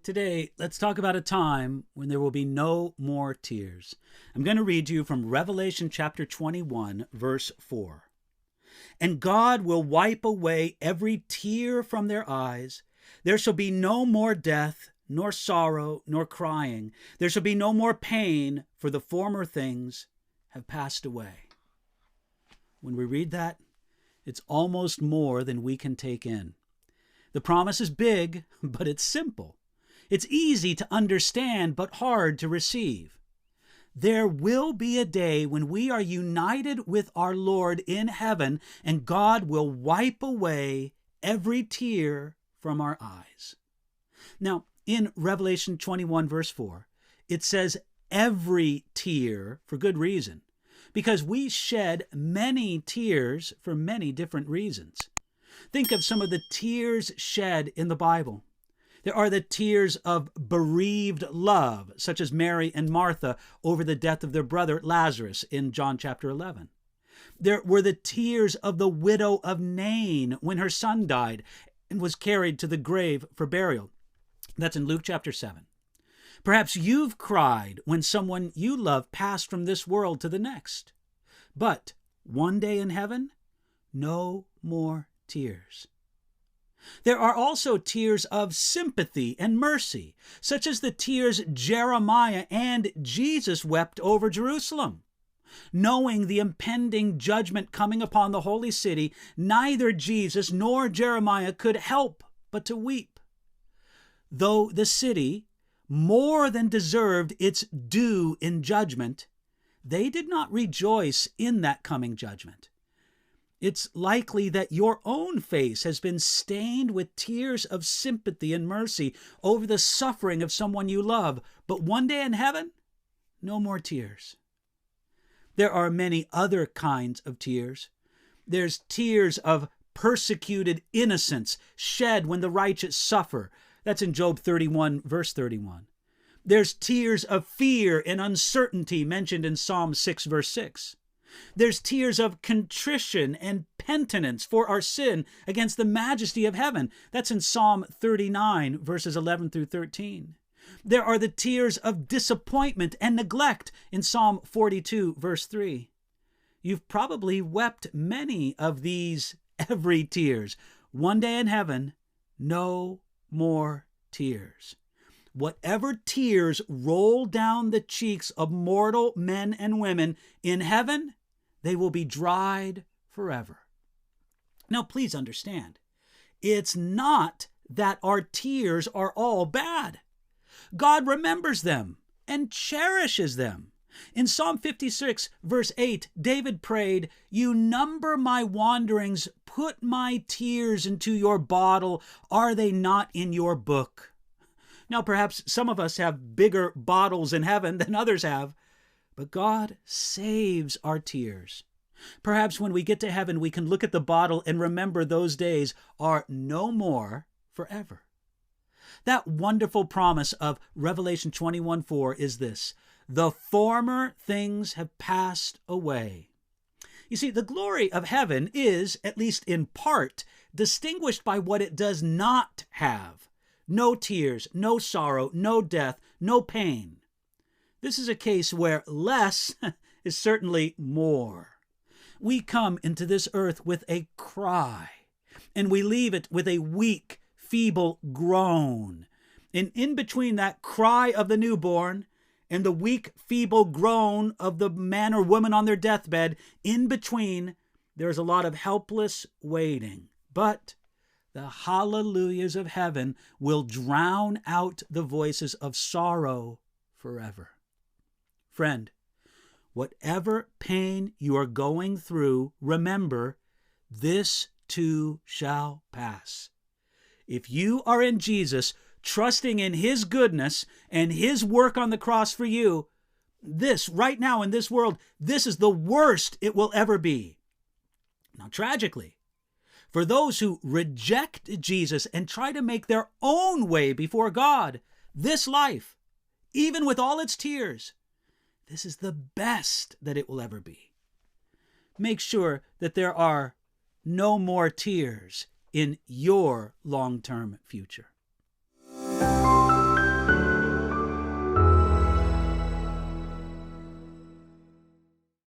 Today, let's talk about a time when there will be no more tears. I'm going to read you from Revelation chapter 21, verse 4. And God will wipe away every tear from their eyes. There shall be no more death, nor sorrow, nor crying. There shall be no more pain, for the former things have passed away. When we read that, it's almost more than we can take in. The promise is big, but it's simple. It's easy to understand, but hard to receive. There will be a day when we are united with our Lord in heaven, and God will wipe away every tear from our eyes. Now, in Revelation 21, verse 4, it says every tear for good reason, because we shed many tears for many different reasons. Think of some of the tears shed in the Bible. There are the tears of bereaved love, such as Mary and Martha over the death of their brother Lazarus in John chapter 11. There were the tears of the widow of Nain when her son died and was carried to the grave for burial. That's in Luke chapter 7. Perhaps you've cried when someone you love passed from this world to the next. But one day in heaven, no more tears. There are also tears of sympathy and mercy, such as the tears Jeremiah and Jesus wept over Jerusalem. Knowing the impending judgment coming upon the holy city, neither Jesus nor Jeremiah could help but to weep. Though the city more than deserved its due in judgment, they did not rejoice in that coming judgment. It's likely that your own face has been stained with tears of sympathy and mercy over the suffering of someone you love. But one day in heaven, no more tears. There are many other kinds of tears. There's tears of persecuted innocence shed when the righteous suffer. That's in Job 31, verse 31. There's tears of fear and uncertainty mentioned in Psalm 6, verse 6. There's tears of contrition and penitence for our sin against the majesty of heaven. That's in Psalm 39, verses 11 through 13. There are the tears of disappointment and neglect in Psalm 42, verse 3. You've probably wept many of these every tears. One day in heaven, no more tears. Whatever tears roll down the cheeks of mortal men and women in heaven, they will be dried forever. Now, please understand, it's not that our tears are all bad. God remembers them and cherishes them. In Psalm 56, verse 8, David prayed, "You number my wanderings, put my tears into your bottle. Are they not in your book?" Now, perhaps some of us have bigger bottles in heaven than others have, but God saves our tears. Perhaps when we get to heaven, we can look at the bottle and remember those days are no more forever. That wonderful promise of Revelation 21:4 is this: the former things have passed away. You see, the glory of heaven is, at least in part, distinguished by what it does not have. No tears, no sorrow, no death, no pain. This is a case where less is certainly more. We come into this earth with a cry, and we leave it with a weak, feeble groan. And in between that cry of the newborn and the weak, feeble groan of the man or woman on their deathbed, in between, there's a lot of helpless waiting. But the hallelujahs of heaven will drown out the voices of sorrow forever. Friend, whatever pain you are going through, remember, this too shall pass. If you are in Jesus, trusting in His goodness and His work on the cross for you, this, right now in this world, this is the worst it will ever be. Now, tragically, for those who reject Jesus and try to make their own way before God, this life, even with all its tears, this is the best that it will ever be. Make sure that there are no more tears in your long-term future.